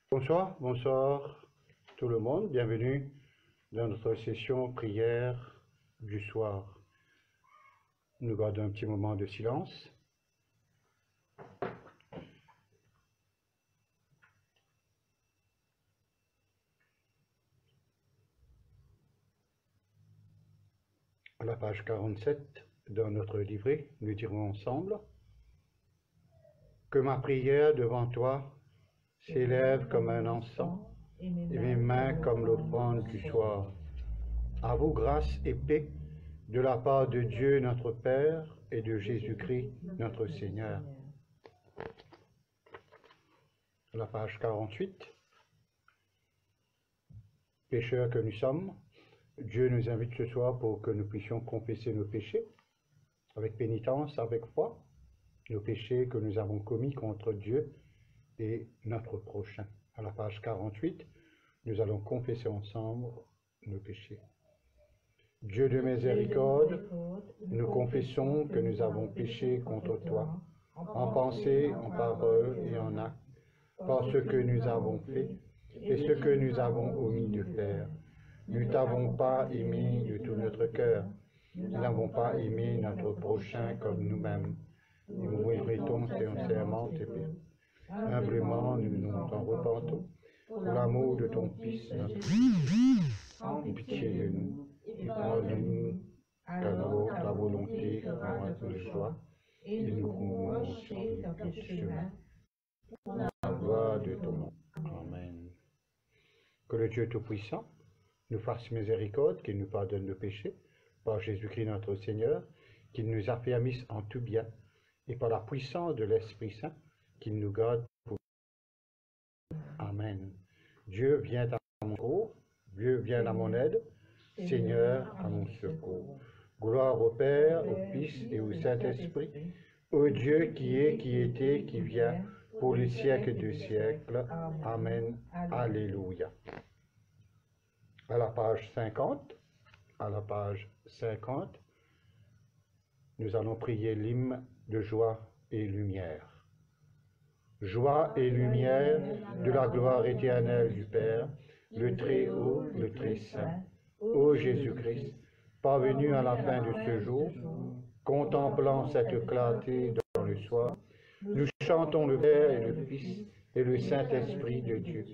Bonsoir, bonsoir tout le monde. Bienvenue dans notre session prière du soir. Nous gardons un petit moment de silence. À la page 47 dans notre livret, nous dirons ensemble que ma prière devant toi s'élève comme un encens et mes mains comme l'offrande du soir. À vous grâce et paix de la part de Dieu notre Père et de Jésus-Christ notre Seigneur. À la page 48, pécheurs que nous sommes, Dieu nous invite ce soir pour que nous puissions confesser nos péchés avec pénitence, avec foi, nos péchés que nous avons commis contre Dieu et notre prochain. À la page 48, nous allons confesser ensemble nos péchés. Dieu de miséricorde, nous confessons que nous avons péché contre toi, en pensée, en parole et en acte, par ce que nous avons fait et ce que nous avons omis de faire. Nous ne t'avons pas aimé de tout notre cœur. Nous n'avons pas aimé notre prochain comme nous-mêmes. Nous regrettons sincèrement tes péchés. Humblement, nous t'en repentons. Pour l'amour de ton Fils, notre Aie pitié de nous, et prends-nous ta volonté en notre joie, et nous mourons sur notre chemin, pour la gloire de ton nom. Amen. Que le Dieu Tout-Puissant nous fasse miséricorde, qu'il nous pardonne nos péchés, par Jésus-Christ notre Seigneur, qu'il nous affermisse en tout bien, et par la puissance de l'Esprit Saint, qu'il nous garde pour. Amen. Dieu vient à mon secours, Dieu vient à mon aide, Seigneur à mon secours. Gloire au Père, au Fils et au Saint-Esprit, au Dieu qui est, qui était, qui vient, pour les siècles des siècles. Amen. Alléluia. À la page 50, nous allons prier l'hymne de joie et lumière. Joie et lumière de la gloire éternelle du Père, le Très-Haut, le Très-Saint, ô Jésus-Christ, parvenu à la fin de ce jour, contemplant cette clarté dans le soir, nous chantons le Père et le Fils et le Saint-Esprit de Dieu.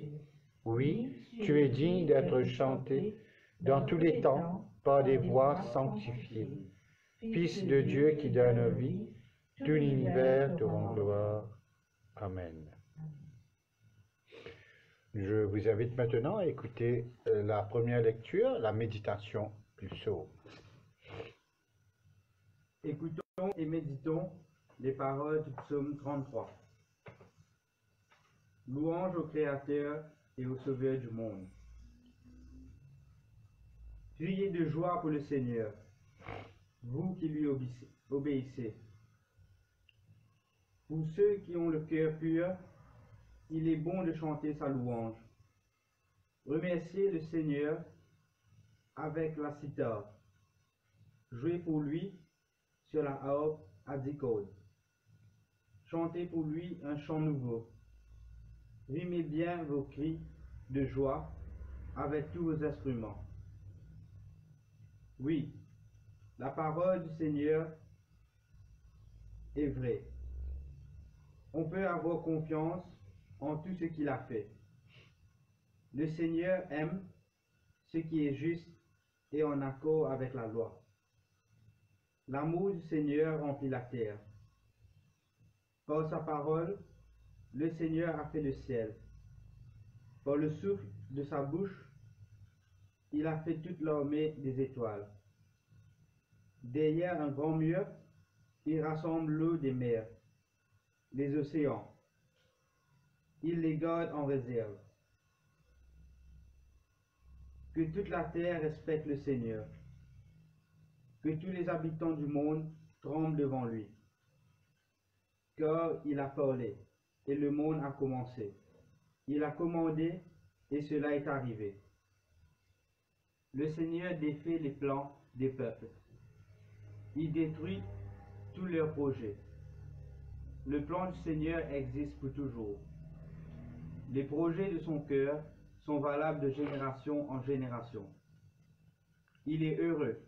Oui, tu es digne d'être chanté dans tous les temps par des voix sanctifiées. Fils de Dieu qui donne vie, tout l'univers te rend gloire. Amen. Je vous invite maintenant à écouter la première lecture, la méditation du psaume. Écoutons et méditons les paroles du psaume 33. Louange au Créateur et au Sauveur du monde. Criez de joie pour le Seigneur, vous qui lui obéissez. Pour ceux qui ont le cœur pur, il est bon de chanter sa louange. Remerciez le Seigneur avec la cithare. Jouez pour lui sur la harpe à 10 cordes. Chantez pour lui un chant nouveau. Rimez bien vos cris de joie avec tous vos instruments. Oui, la parole du Seigneur est vraie. On peut avoir confiance en tout ce qu'il a fait. Le Seigneur aime ce qui est juste et en accord avec la loi. L'amour du Seigneur remplit la terre. Par sa parole, le Seigneur a fait le ciel. Par le souffle de sa bouche, il a fait toute l'armée des étoiles. Derrière un grand mur, il rassemble l'eau des mers, les océans. Il les garde en réserve. Que toute la terre respecte le Seigneur. Que tous les habitants du monde tremblent devant lui. Car il a parlé, et le monde a commencé. Il a commandé, et cela est arrivé. Le Seigneur défait les plans des peuples. Il détruit tous leurs projets. Le plan du Seigneur existe pour toujours. Les projets de son cœur sont valables de génération en génération. Il est heureux,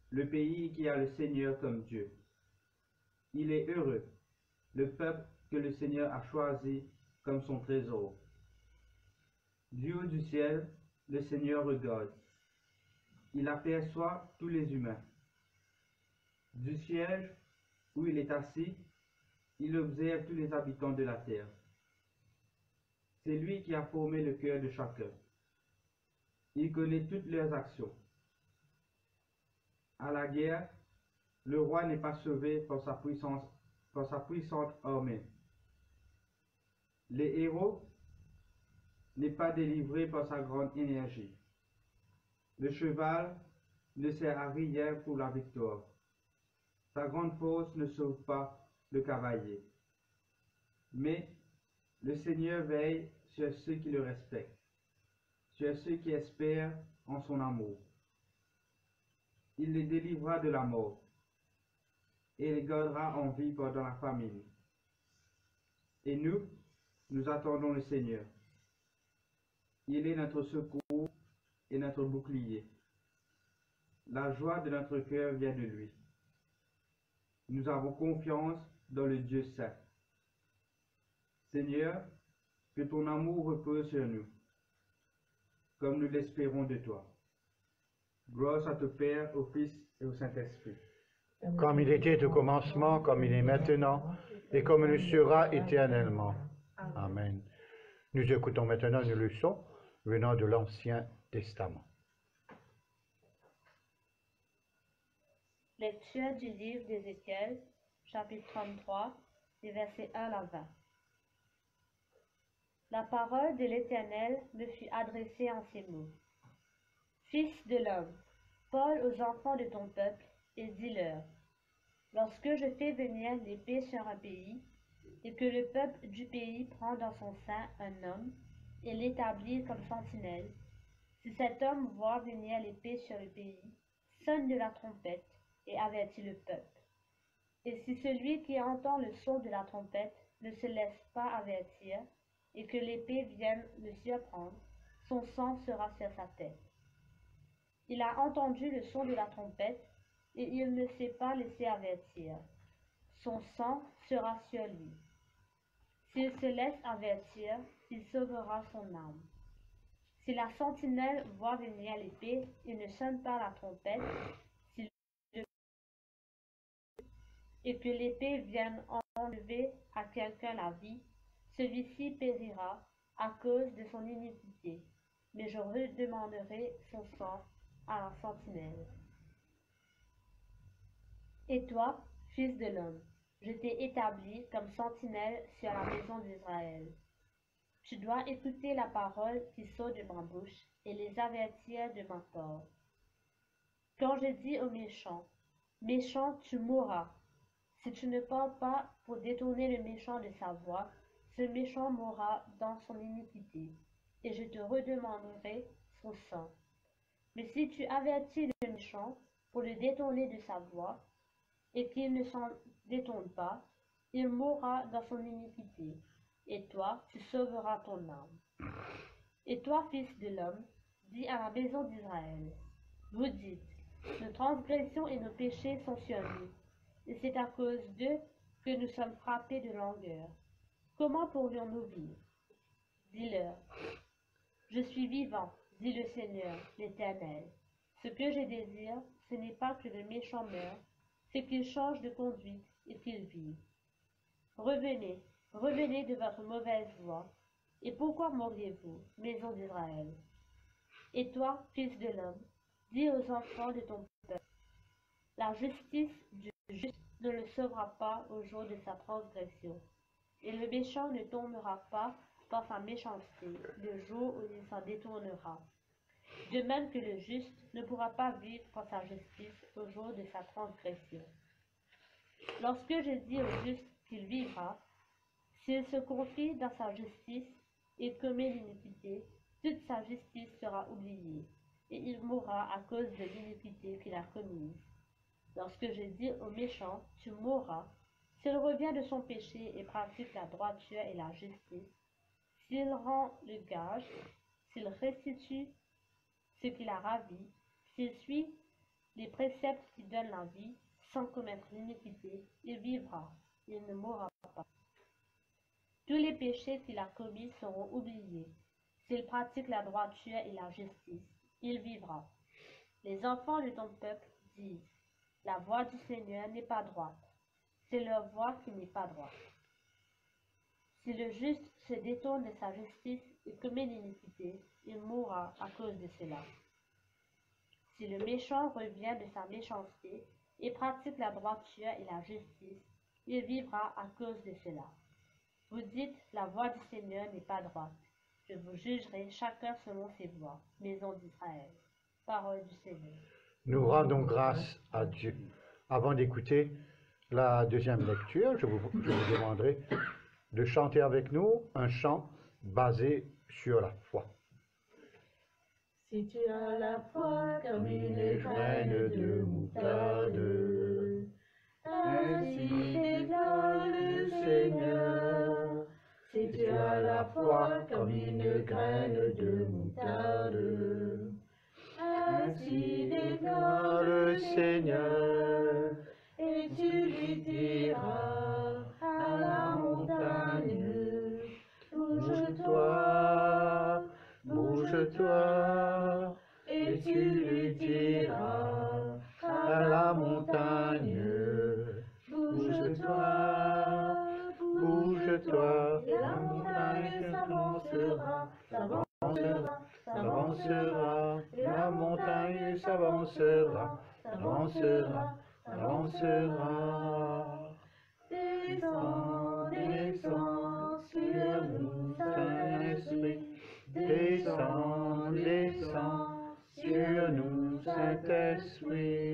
le pays qui a le Seigneur comme Dieu. Il est heureux, le peuple que le Seigneur a choisi comme son trésor. Du haut du ciel, le Seigneur regarde. Il aperçoit tous les humains. Du siège où il est assis, il observe tous les habitants de la terre. C'est lui qui a formé le cœur de chacun. Il connaît toutes leurs actions. À la guerre, le roi n'est pas sauvé par sa puissante armée. Les héros n'est pas délivré par sa grande énergie. Le cheval ne sert à rien pour la victoire. Sa grande force ne sauve pas le cavalier. Mais le Seigneur veille sur ceux qui le respectent, sur ceux qui espèrent en son amour. Il les délivrera de la mort et les gardera en vie pendant la famine. Et nous attendons le Seigneur. Il est notre secours et notre bouclier. La joie de notre cœur vient de lui. Nous avons confiance dans le Dieu saint. Seigneur, que ton amour repose sur nous, comme nous l'espérons de toi. Gloire à ton Père, au Fils et au Saint-Esprit. Comme il était au commencement, comme il est maintenant, et comme il sera éternellement. Amen. Nous écoutons maintenant une leçon venant de l'Ancien Testament. Lecture du livre d'Ézéchiel, chapitre 33, des versets 1 à 20. La parole de l'Éternel me fut adressée en ces mots. Fils de l'homme, parle aux enfants de ton peuple et dis-leur, lorsque je fais venir l'épée sur un pays, et que le peuple du pays prend dans son sein un homme et l'établit comme sentinelle, si cet homme voit venir l'épée sur le pays, sonne de la trompette et avertit le peuple. Et si celui qui entend le son de la trompette ne se laisse pas avertir, et que l'épée vienne le surprendre, son sang sera sur sa tête. Il a entendu le son de la trompette, et il ne s'est pas laissé avertir. Son sang sera sur lui. S'il se laisse avertir, il sauvera son âme. Si la sentinelle voit venir l'épée et ne sonne pas la trompette, et que l'épée vienne enlever à quelqu'un la vie, celui-ci périra à cause de son iniquité, mais je redemanderai son sang à la sentinelle. Et toi, fils de l'homme, je t'ai établi comme sentinelle sur la maison d'Israël. Tu dois écouter la parole qui sort de ma bouche et les avertir de ma part. Quand je dis au méchant, méchant, tu mourras, si tu ne parles pas pour détourner le méchant de sa voie, ce méchant mourra dans son iniquité, et je te redemanderai son sang. Mais si tu avertis le méchant pour le détourner de sa voie, et qu'il ne s'en détourne pas, il mourra dans son iniquité, et toi, tu sauveras ton âme. Et toi, fils de l'homme, dis à la maison d'Israël, vous dites, nos transgressions et nos péchés sont sur nous, et c'est à cause d'eux que nous sommes frappés de langueur. Comment pourrions-nous vivre? Dis-leur, je suis vivant, dit le Seigneur, l'Éternel. Ce que je désire, ce n'est pas que le méchant meure, c'est qu'il change de conduite et qu'il vive. Revenez, revenez de votre mauvaise voie. Et pourquoi mourriez-vous, maison d'Israël? Et toi, fils de l'homme, dis aux enfants de ton peuple, la justice du juste ne le sauvera pas au jour de sa transgression, et le méchant ne tombera pas par sa méchanceté le jour où il s'en détournera. De même que le juste ne pourra pas vivre par sa justice au jour de sa transgression. Lorsque je dis au juste qu'il vivra, s'il se confie dans sa justice et commet l'iniquité, toute sa justice sera oubliée, et il mourra à cause de l'iniquité qu'il a commise. Lorsque j'ai dit au méchant, tu mourras, s'il revient de son péché et pratique la droiture et la justice, s'il rend le gage, s'il restitue ce qu'il a ravi, s'il suit les préceptes qui donnent la vie, sans commettre l'iniquité, il vivra, il ne mourra pas. Tous les péchés qu'il a commis seront oubliés. S'il pratique la droiture et la justice, il vivra. Les enfants de ton peuple disent, la voie du Seigneur n'est pas droite. C'est leur voie qui n'est pas droite. Si le juste se détourne de sa justice et commet l'iniquité, il mourra à cause de cela. Si le méchant revient de sa méchanceté et pratique la droiture et la justice, il vivra à cause de cela. Vous dites, la voie du Seigneur n'est pas droite. Je vous jugerai chacun selon ses voies, maison d'Israël. Parole du Seigneur. Nous rendons grâce à Dieu. Avant d'écouter la deuxième lecture, je vous demanderai de chanter avec nous un chant basé sur la foi. Si tu as la foi comme une graine de moutarde, ainsi déclare le Seigneur. Si tu as la foi comme une graine de moutarde, ainsi déclare le Seigneur, et tu lui diras à la montagne, bouge-toi, bouge-toi, et tu lui diras à la montagne, bouge-toi, bouge-toi, et la montagne s'avancera, s'avancera, s'avancera, et la montagne s'avancera, s'avancera, s'avancera. Descends, descends sur nous, Saint-Esprit. Descends, descends sur nous, Saint-Esprit.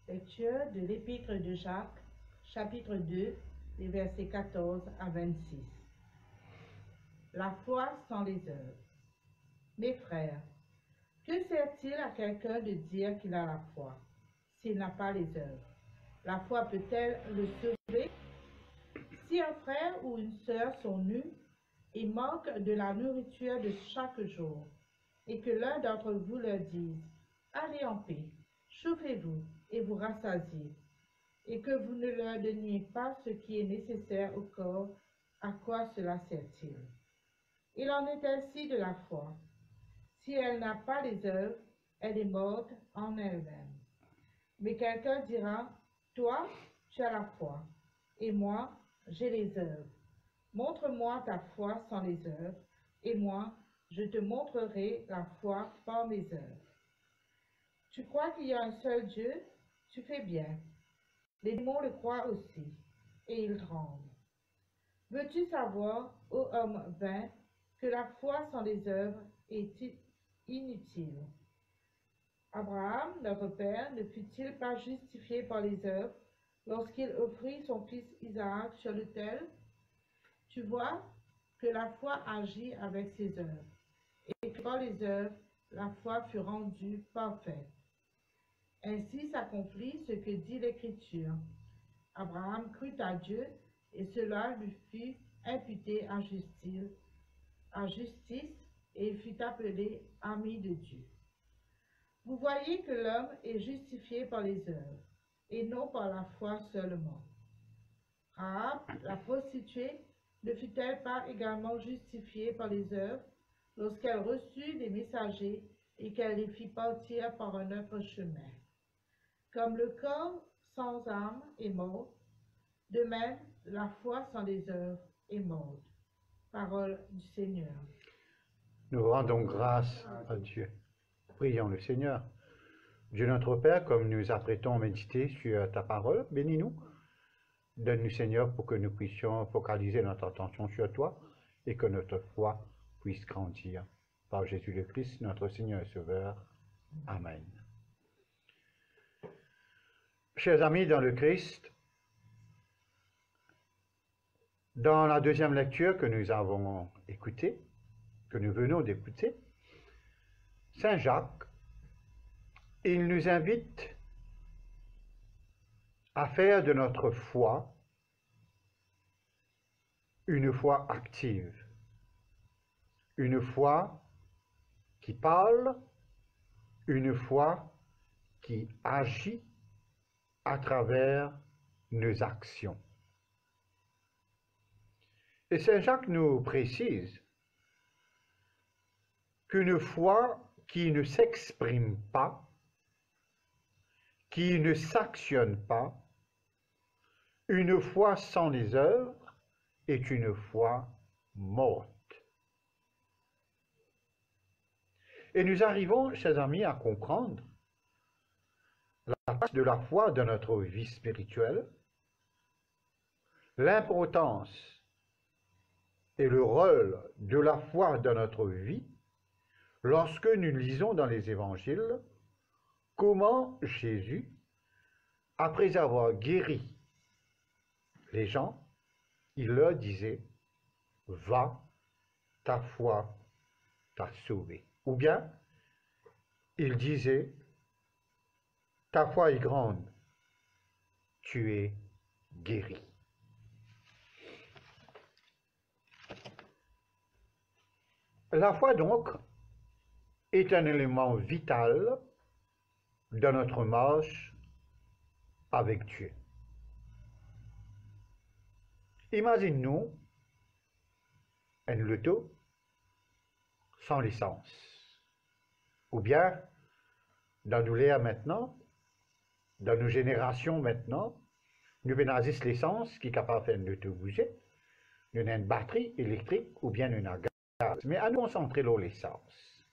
Lecture de l'Épître de Jacques, chapitre 2, les versets 14 à 26. La foi sans les œuvres. Mes frères, que sert-il à quelqu'un de dire qu'il a la foi, s'il n'a pas les œuvres? La foi peut-elle le sauver? Si un frère ou une sœur sont nus et manquent de la nourriture de chaque jour, et que l'un d'entre vous leur dise, allez en paix, chauffez-vous et vous rassasiez, et que vous ne leur donniez pas ce qui est nécessaire au corps, à quoi cela sert-il? Il en est ainsi de la foi. Si elle n'a pas les œuvres, elle est morte en elle-même. Mais quelqu'un dira, toi, tu as la foi, et moi, j'ai les œuvres. Montre-moi ta foi sans les œuvres, et moi, je te montrerai la foi par mes œuvres. Tu crois qu'il y a un seul Dieu? Tu fais bien. Les démons le croient aussi, et ils tremblent. Veux-tu savoir, ô homme vain, que la foi sans les œuvres est inutile? Abraham, notre père, ne fut-il pas justifié par les œuvres lorsqu'il offrit son fils Isaac sur l'autel? Tu vois que la foi agit avec ses œuvres, et que par les œuvres, la foi fut rendue parfaite. Ainsi s'accomplit ce que dit l'Écriture. Abraham crut à Dieu, et cela lui fut imputé à justice, et il fut appelé ami de Dieu. Vous voyez que l'homme est justifié par les œuvres, et non par la foi seulement. Rahab, la prostituée, ne fut-elle pas également justifiée par les œuvres lorsqu'elle reçut des messagers et qu'elle les fit partir par un autre chemin? Comme le corps sans âme est mort, de même la foi sans les œuvres est morte. Parole du Seigneur. Nous rendons grâce à Dieu. Prions le Seigneur. Dieu notre Père, comme nous apprêtons à méditer sur ta parole, bénis-nous Donne-nous, Seigneur, pour que nous puissions focaliser notre attention sur toi et que notre foi puisse grandir. Par Jésus le Christ, notre Seigneur et Sauveur. Amen. Chers amis dans le Christ, dans la deuxième lecture que nous avons écoutée, que nous venons d'écouter, Saint Jacques, il nous invite à faire de notre foi une foi active, une foi qui parle, une foi qui agit à travers nos actions. Et Saint Jacques nous précise qu'une foi qui ne s'exprime pas, qui ne s'actionne pas, une foi sans les œuvres est une foi morte. Et nous arrivons, chers amis, à comprendre la place de la foi dans notre vie spirituelle, l'importance et le rôle de la foi dans notre vie lorsque nous lisons dans les évangiles comment Jésus, après avoir guéri les gens, il leur disait « Va, ta foi t'a sauvé ». Ou bien, il disait « Ta foi est grande, tu es guéri ». La foi, donc, est un élément vital dans notre marche avec Dieu. Imagine-nous un loto sans licence. Ou bien, dans nos l'ère maintenant, dans nos générations maintenant, nous avons l'essence qui est capable de faire un loto bouger, nous avons une batterie électrique ou bien une gaz. Mais à nous concentrer sur l'essence.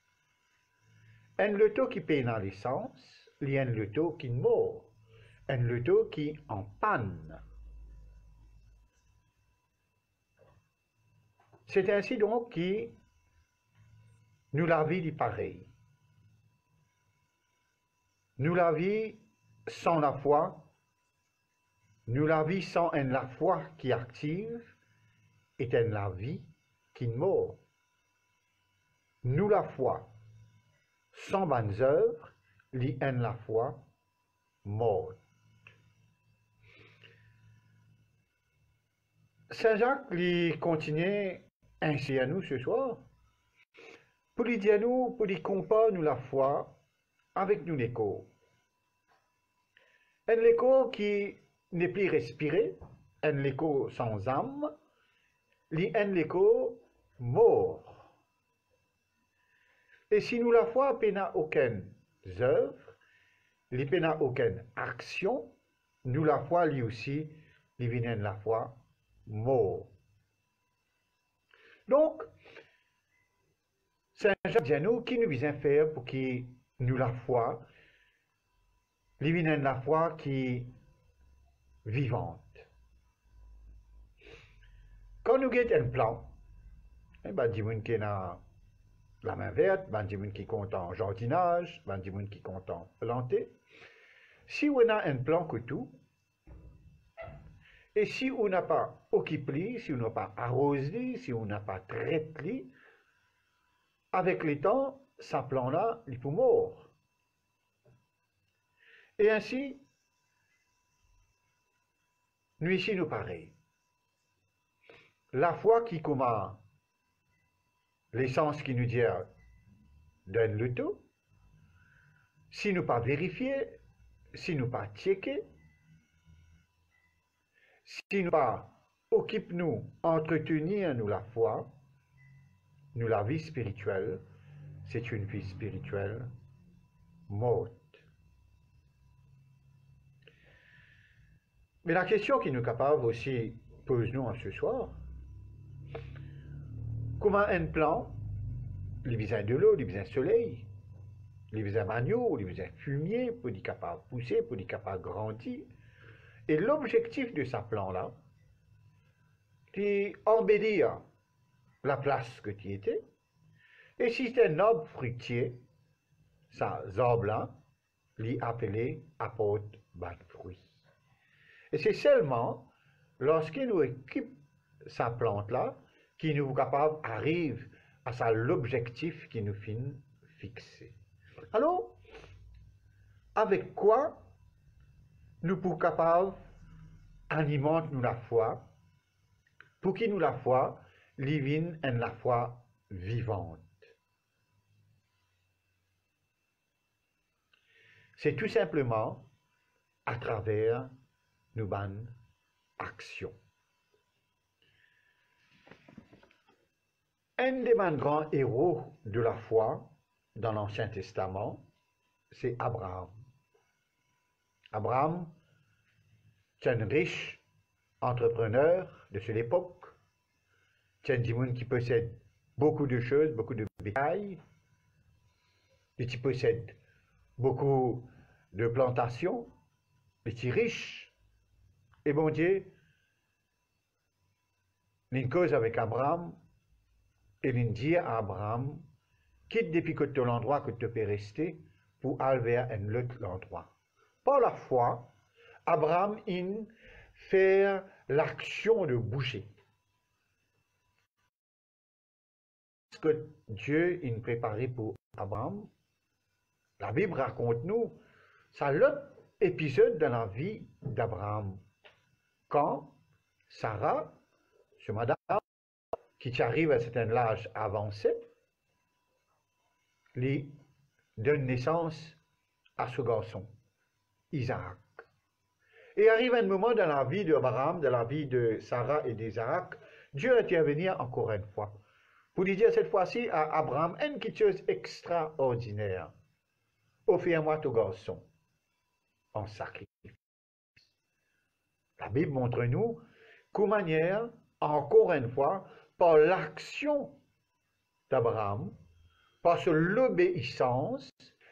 Un loto qui paye dans l'essence, il y a un loto qui mord, un loto qui en panne. C'est ainsi donc que nous la vie est pareil. Nous la vie sans la foi, nous la vie sans la foi qui active, est la vie qui mord. Nous la foi sans bonnes œuvres, li la foi morte. Saint Jacques lui continue ainsi à nous ce soir, pour lui dire nous, pour lui comparer nous la foi avec nous l'écho. Un écho qui n'est plus respiré, un écho sans âme, un écho mort. Et si nous la foi n'a aucune œuvre, il n'a aucune action, nous la foi lui aussi, il vient la foi mort. Donc, Saint Jacques dit à nous, qui nous vient faire pour que nous la foi, il vient la foi qui est vivante. Quand nous avons un plan, il y a des gens qui ont la main verte, il y a des gens qui comptent en jardinage, il y a des gens qui comptent en planter. Si on a un plan que tout, et si on n'a pas occupé, si on n'a pas arrosé, si on n'a pas traité, avec le temps, ce plan-là, il peut mourir. Et ainsi, nous ici, nous pareil. La foi qui commence, l'essence qui nous dit donne le tout, si nous pas vérifier, si nous pas checker, si nous pas occupe-nous, entretenir nous la foi, nous la vie spirituelle, c'est une vie spirituelle morte. Mais la question qui nous capable aussi pose-nous en ce soir, comment un plan, il besoin de l'eau, il besoin de soleil, il besoin de manioc, il besoin de fumier pour être capable de pousser, pour être capable de grandir. Et l'objectif de ce plan-là, c'est embellir la place que tu étais. Et si c'est un arbre fruitier, ça, arbre-là, l'y appelé apporte ban fruit. Et c'est seulement lorsqu'il nous équipe sa plante-là, qui nous capable arrive à ça l'objectif qui nous fin fixé. Alors, avec quoi nous pour capable alimenter nous la foi, pour qui nous la foi, livine en la foi vivante. C'est tout simplement à travers nos bonnes actions. Un des grands héros de la foi dans l'Ancien Testament, c'est Abraham. Abraham, c'est un riche entrepreneur de cette époque. C'est un homme qui possède beaucoup de choses, beaucoup de bétail, et qui possède beaucoup de plantations, et qui est riche. Et bon Dieu, il cause avec Abraham, et il dit à Abraham, quitte depuis que tu l'endroit que tu peux rester pour aller vers un autre endroit. Par la foi, Abraham il fait l'action de bouger. Ce que Dieu a préparé pour Abraham, la Bible raconte nous, c'est l'autre épisode de la vie d'Abraham. Quand Sarah, ce madame, qui arrive à un certain âge avancé, lui donne naissance à ce garçon, Isaac. Et arrive un moment dans la vie d'Abraham, dans la vie de Sarah et d'Isaac, Dieu intervient encore une fois, pour lui dire cette fois-ci à Abraham une chose extraordinaire. Offre-moi ton garçon en sacrifice. La Bible montre nous qu'une manière, encore une fois, par l'action d'Abraham, par l'obéissance,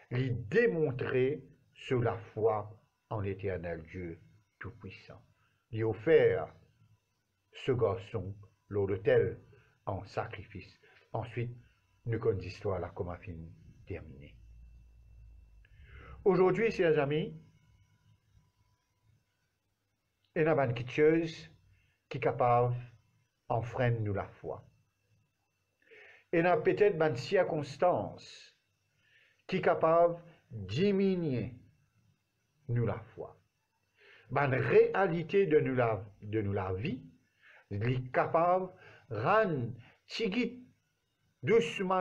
lui démontrer sur la foi en l'éternel Dieu Tout-Puissant. Lui offert ce garçon lors de tel en sacrifice. Ensuite, nous connaissons l'histoire là comme a fini terminée. Aujourd'hui, chers amis, il y a une petite chose qui est capable d'enfreindre nous la foi. Il y a peut-être une circonstance qui est capable de diminuer nous la foi. Une réalité de nous la vie, il est capable de rendre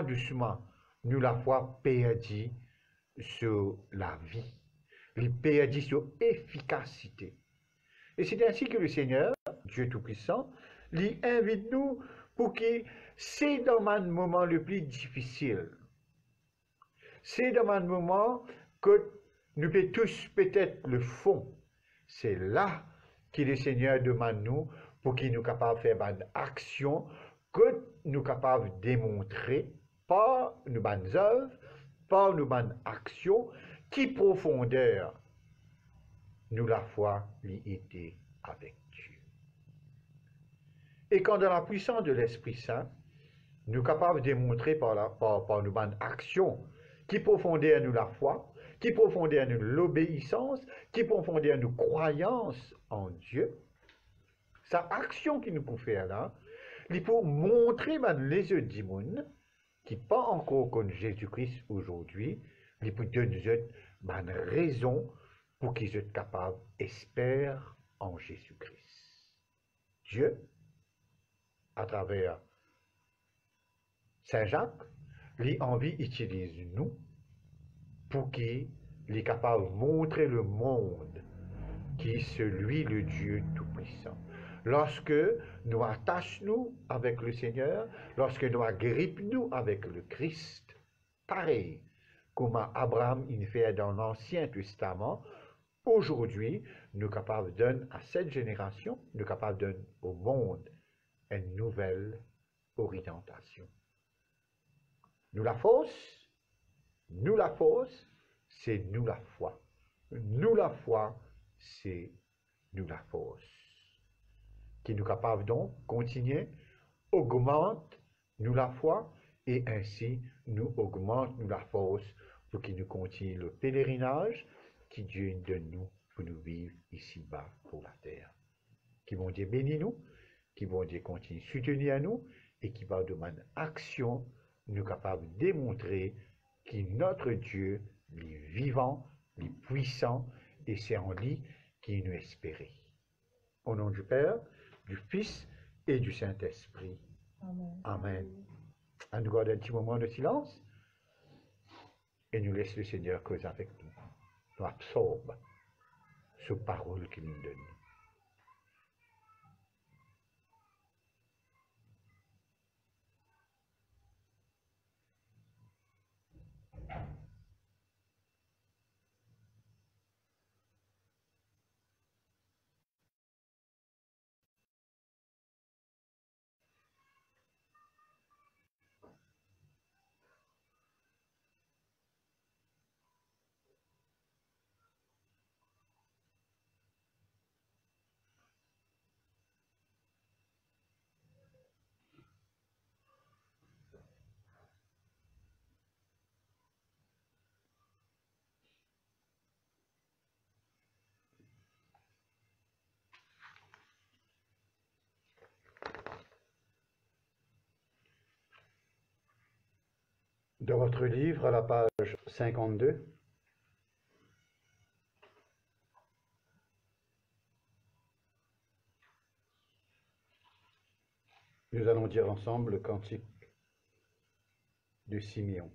doucement, nous la foi perdue sur la vie. Il perdue sur l'efficacité. Et c'est ainsi que le Seigneur, Dieu Tout-Puissant, lui invite nous pour que c'est dans un moment le plus difficile. C'est dans un moment que nous pouvons tous peut-être le fond. C'est là que le Seigneur demande nous pour qu'il nous capable de faire une action que nous capables de démontrer par nos bonnes œuvres, par nos bonnes actions, qui profondeur nous la foi lui était avec Dieu. Et quand dans la puissance de l'Esprit Saint, nous capables de démontrer par nos bonnes actions, qui profondeur nous la foi, qui profondeur nous l'obéissance, qui profondeur nous croyance en Dieu, sa action qui nous peut faire là, il faut montrer les yeux du monde qui pas encore connaissent Jésus-Christ aujourd'hui, il faut donner une raison pour qu'ils soient capables d'espérer en Jésus-Christ. Dieu, à travers Saint Jacques, l'envie utilise nous pour qu'il est capable de montrer le monde qui est celui le Dieu Tout-Puissant. Lorsque nous attachons avec le Seigneur, lorsque nous agrippons avec le Christ, pareil comme Abraham il fait dans l'Ancien Testament, aujourd'hui, nous sommes capables de donner à cette génération, nous sommes capables de donner au monde une nouvelle orientation. Nous la force, c'est nous la foi. Nous la foi, c'est nous la force. Qui nous capable donc continuer, augmente nous la foi et ainsi nous augmente nous la force pour qu'il nous continue le pèlerinage qui Dieu donne nous pour nous vivre ici-bas pour la terre. Qui bon Dieu bénit nous, qui bon Dieu continue soutenir à nous et qui va demander action nous capable de démontrer que notre Dieu est vivant, est puissant et c'est en lui qu'il nous espère. Au nom du Père, du Fils et du Saint-Esprit. Amen. Amen. À nous garder un petit moment de silence et nous laisse le Seigneur causer avec nous. Nous absorbe ce parole qu'il nous donne. Dans votre livre, à la page 52, nous allons dire ensemble le cantique de Siméon.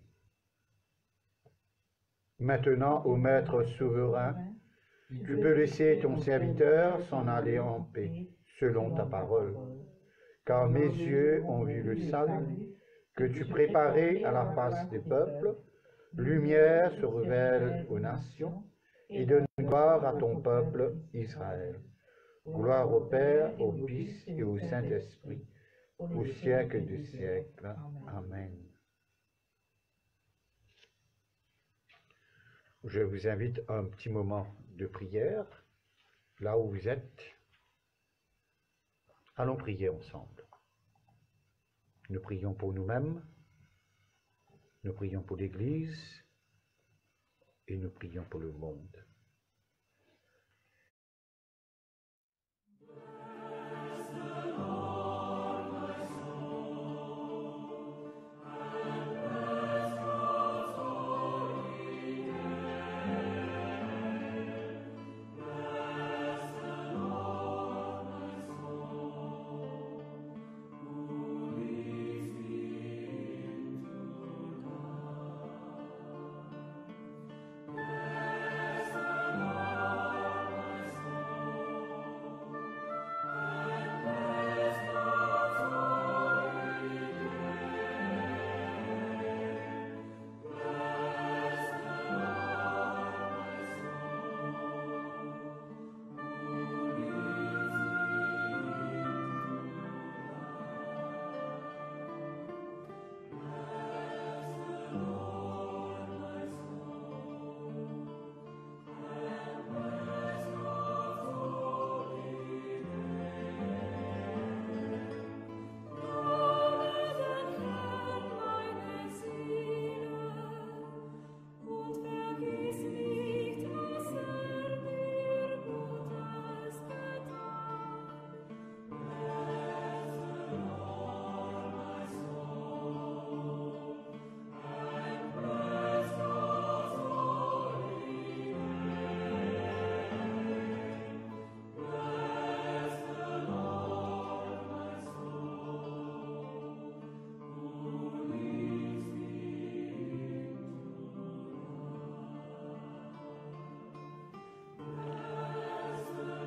Maintenant, ô Maître souverain, tu peux laisser ton serviteur s'en aller en paix, selon ta parole, car mes yeux ont vu le salut que tu préparais à la face des peuples, lumière se révèle aux nations, et donne gloire à ton peuple Israël. Gloire au Père, au Fils et au Saint-Esprit, au siècle des siècles. Amen. Je vous invite à un petit moment de prière, là où vous êtes. Allons prier ensemble. Nous prions pour nous-mêmes, nous prions pour l'Église et nous prions pour le monde.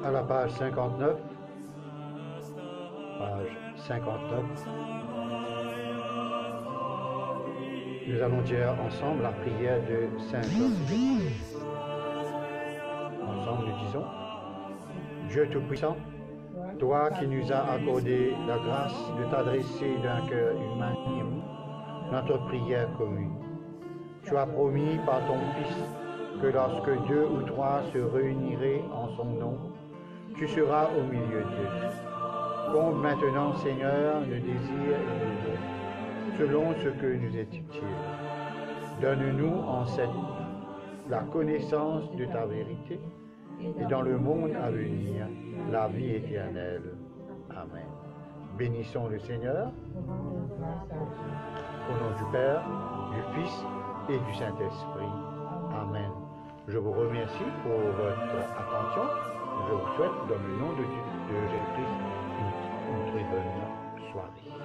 À la page 59, nous allons dire ensemble la prière de Saint Joseph. Ensemble, nous disons, Dieu Tout-Puissant, toi qui nous as accordé la grâce de t'adresser d'un cœur unanime notre prière commune, tu as promis par ton Fils que lorsque deux ou trois se réuniraient en son nom, tu seras au milieu d'eux. Comble maintenant, Seigneur, nos désirs et nos besoins, selon ce que nous est utile. Donne-nous en la connaissance de ta vérité et dans le monde à venir, la vie éternelle. Amen. Bénissons le Seigneur, au nom du Père, du Fils et du Saint-Esprit. Amen. Je vous remercie pour votre attention. Je vous souhaite, dans le nom de Jésus-Christ, une très bonne soirée.